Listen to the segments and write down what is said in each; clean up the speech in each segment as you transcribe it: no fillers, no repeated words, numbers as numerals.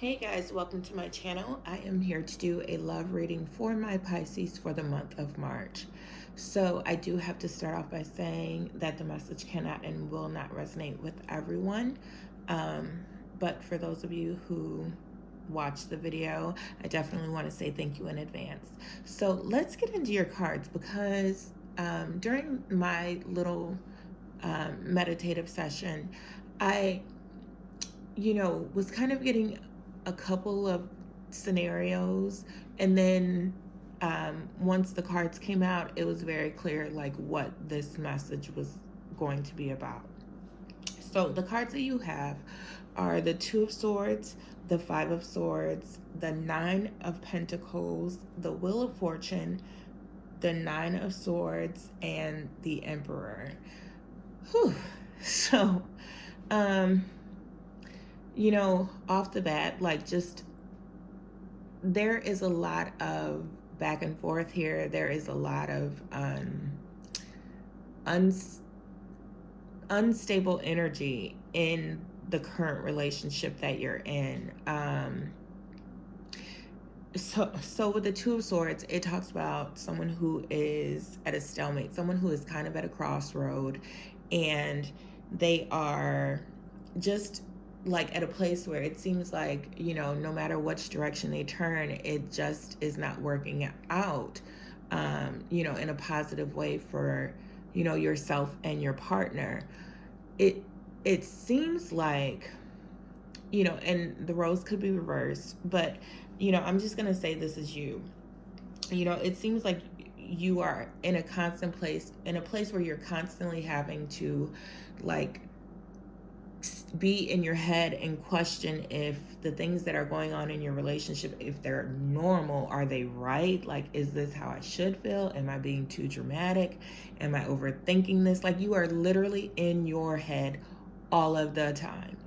Hey guys, welcome to my channel. I am here to do a love reading for my Pisces for the month of March. So I do have to start off by saying that the message cannot and will not resonate with everyone. But for those of you who watch the video, I definitely want to say thank you in advance. So let's get into your cards because during my little meditative session, I was kind of getting a couple of scenarios, and then once the cards came out, it was very clear like what this message was going to be about. So the cards that you have are the Two of Swords, the Five of Swords, the Nine of Pentacles, the Wheel of Fortune, the Nine of Swords, and the Emperor. Whew. So off the bat, like, just there is a lot of back and forth here. There is a lot of unstable energy in the current relationship that you're in. So with the Two of Swords, it talks about someone who is at a stalemate, someone who is kind of at a crossroad, and they are just like at a place where it seems like, no matter which direction they turn, it just is not working out, in a positive way for, yourself and your partner. It seems like, and the roles could be reversed, but, I'm just going to say this is you. It seems like you are in a place where you're constantly having to, like, be in your head and question if the things that are going on in your relationship, if they're normal, are they right? Like, is this how I should feel? Am I being too dramatic? Am I overthinking this? Like, you are literally in your head all of the time.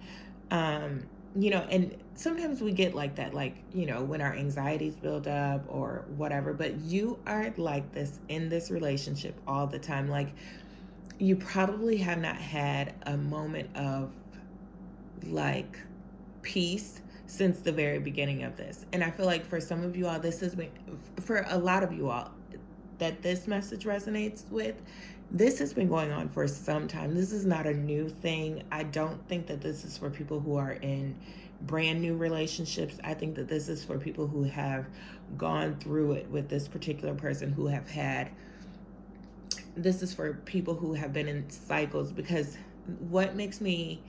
And sometimes we get like that, like, when our anxieties build up or whatever, but you are like this in this relationship all the time. Like, you probably have not had a moment of, like, peace since the very beginning of this. And I feel like for some of you all, this has been, for a lot of you all that this message resonates with, this has been going on for some time. This is not a new thing. I don't think that this is for people who are in brand new relationships. I think that this is for people who have gone through it with this particular person, this is for people who have been in cycles. Because what makes me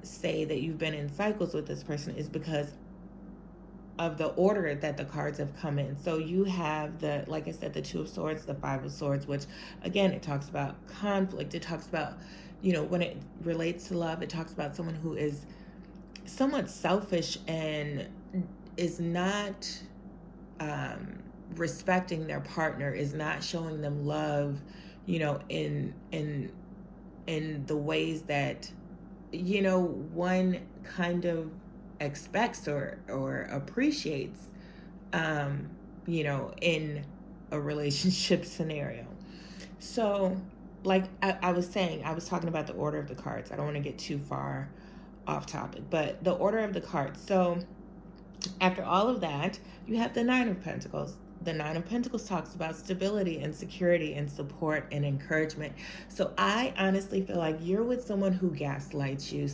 say that you've been in cycles with this person is because of the order that the cards have come in. So you have like I said, the Two of Swords, the Five of Swords, which again, it talks about conflict. It talks about, when it relates to love, it talks about someone who is somewhat selfish and is not respecting their partner, is not showing them love, in the ways that, one kind of expects or appreciates, in a relationship scenario. So, like I was saying, I was talking about the order of the cards. I don't want to get too far off topic, but the order of the cards. So after all of that, you have the Nine of Pentacles. The Nine of Pentacles talks about stability and security and support and encouragement. So I honestly feel like you're with someone who gaslights you.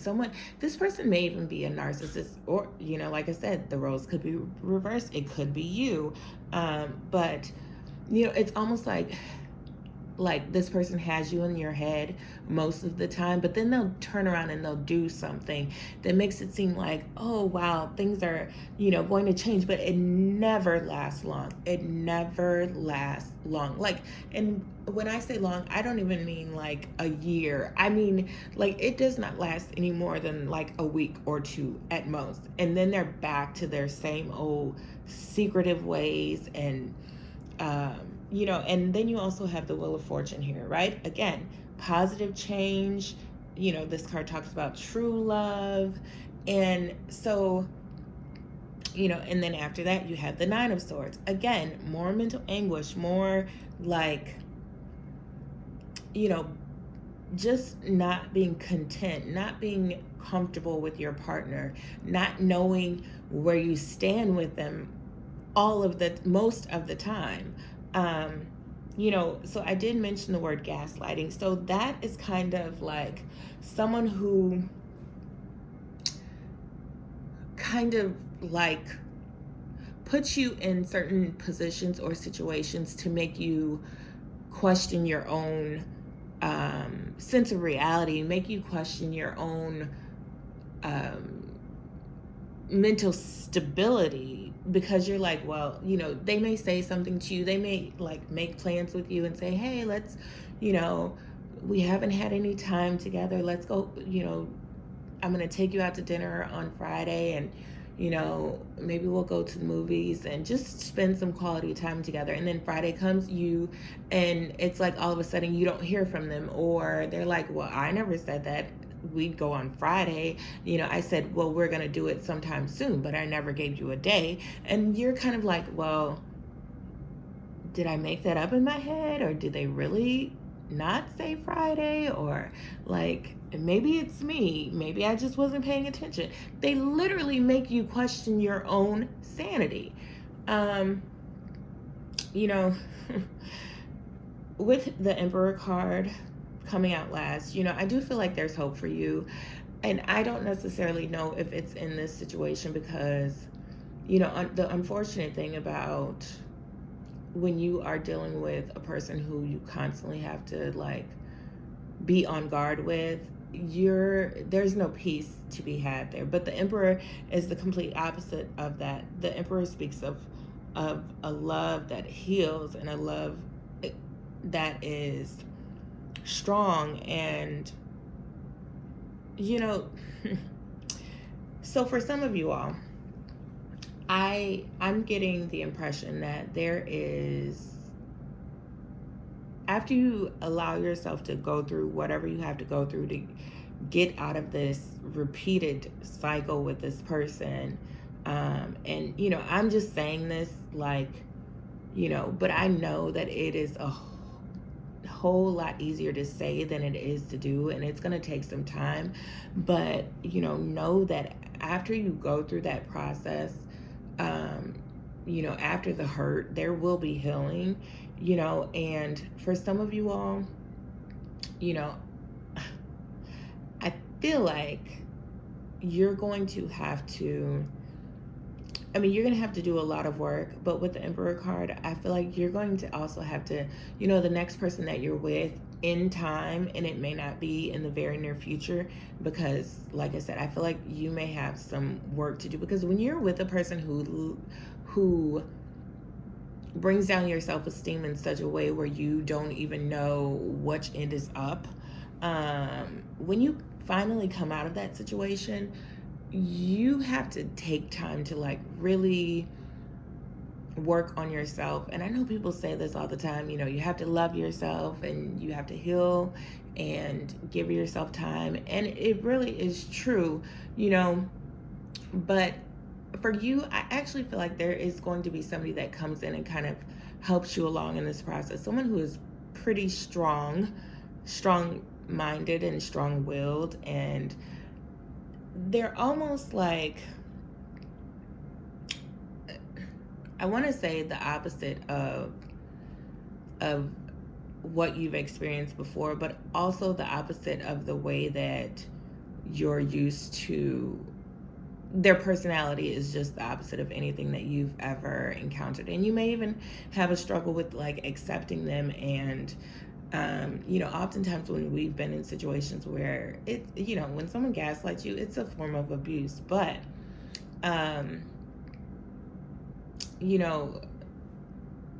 This person may even be a narcissist, or, like I said, the roles could be reversed. It could be you. But, it's almost like this person has you in your head most of the time, but then they'll turn around and they'll do something that makes it seem like, oh wow, things are, going to change, but it never lasts long. It never lasts long. Like, and when I say long, I don't even mean like a year. I mean, like, it does not last any more than like a week or two at most. And then they're back to their same old secretive ways. And, and then you also have the Wheel of Fortune here, right? Again, positive change. This card talks about true love. And so, and then after that, you have the Nine of Swords. Again, more mental anguish, more like, just not being content, not being comfortable with your partner, not knowing where you stand with them most of the time. Um, so I did mention the word gaslighting. So that is kind of like someone who kind of like puts you in certain positions or situations to make you question your own sense of reality, make you question your own um, mental stability, because you're like, well, they may say something to you, they may like make plans with you and say, hey, let's, we haven't had any time together, let's go, I'm going to take you out to dinner on Friday, and maybe we'll go to the movies and just spend some quality time together. And then Friday comes, and it's like all of a sudden you don't hear from them, or they're like, well, I never said that we'd go on Friday. I said, well, we're going to do it sometime soon, but I never gave you a day. And you're kind of like, well, did I make that up in my head, or did they really not say Friday? Or like, maybe it's me, maybe I just wasn't paying attention. They literally make you question your own sanity. you know with the Emperor card coming out last, I do feel like there's hope for you. And I don't necessarily know if it's in this situation, because the unfortunate thing about when you are dealing with a person who you constantly have to like be on guard with, there's no peace to be had there. But the Emperor is the complete opposite of that. The Emperor speaks of a love that heals, and a love that is strong. And so for some of you all, I'm getting the impression that there is, after you allow yourself to go through whatever you have to go through to get out of this repeated cycle with this person, and I'm just saying this like, but I know that it is a whole lot easier to say than it is to do, and it's going to take some time. But know that after you go through that process, after the hurt, there will be healing. And for some of you all, I feel like you're going to have to, you're going to have to do a lot of work. But with the Emperor card, I feel like you're going to also have to, the next person that you're with in time, and it may not be in the very near future, because like I said, I feel like you may have some work to do. Because when you're with a person who brings down your self-esteem in such a way where you don't even know which end is up, when you finally come out of that situation, you have to take time to like really work on yourself. And I know people say this all the time, you have to love yourself, and you have to heal and give yourself time. And it really is true, but for you, I actually feel like there is going to be somebody that comes in and kind of helps you along in this process. Someone who is pretty strong-minded and strong-willed, and they're almost like, I want to say the opposite of what you've experienced before, but also the opposite of the way that you're used to. Their personality is just the opposite of anything that you've ever encountered. And you may even have a struggle with like accepting them. And oftentimes when we've been in situations where when someone gaslights you, it's a form of abuse. But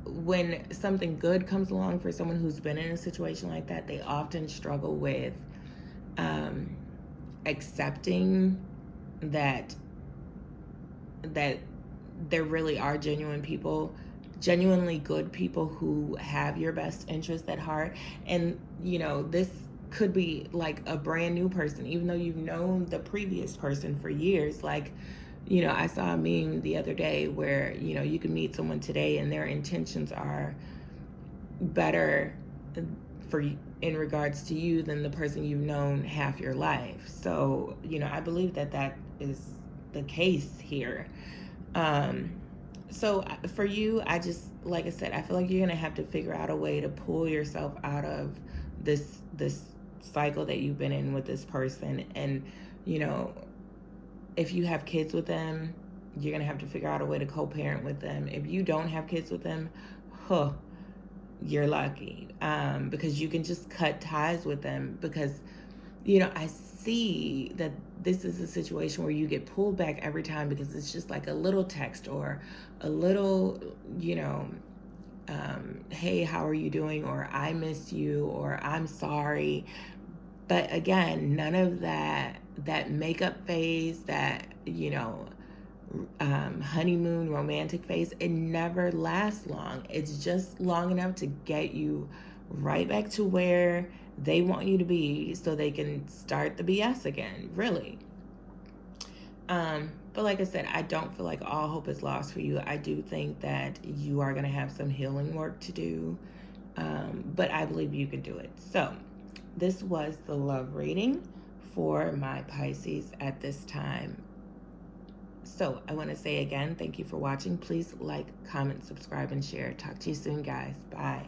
when something good comes along for someone who's been in a situation like that, they often struggle with accepting that there really are genuinely good people who have your best interest at heart. And this could be like a brand new person, even though you've known the previous person for years. Like, I saw a meme the other day where you can meet someone today and their intentions are better in regards to you than the person you've known half your life. So, I believe that that is the case here. Um, so for you, I just, like I said, I feel like you're gonna have to figure out a way to pull yourself out of this cycle that you've been in with this person. And you know, if you have kids with them, you're gonna have to figure out a way to co-parent with them. If you don't have kids with them, huh, you're lucky, because you can just cut ties with them. Because I see that this is a situation where you get pulled back every time because it's just like a little text or a little, hey, how are you doing? Or I miss you, or I'm sorry. But again, none of that makeup phase, that, honeymoon romantic phase, it never lasts long. It's just long enough to get you right back to where they want you to be so they can start the BS again, really. But like I said, I don't feel like all hope is lost for you. I do think that you are going to have some healing work to do, but I believe you can do it. So this was the love reading for my Pisces at this time. So I want to say again, thank you for watching. Please like, comment, subscribe, and share. Talk to you soon, guys. Bye.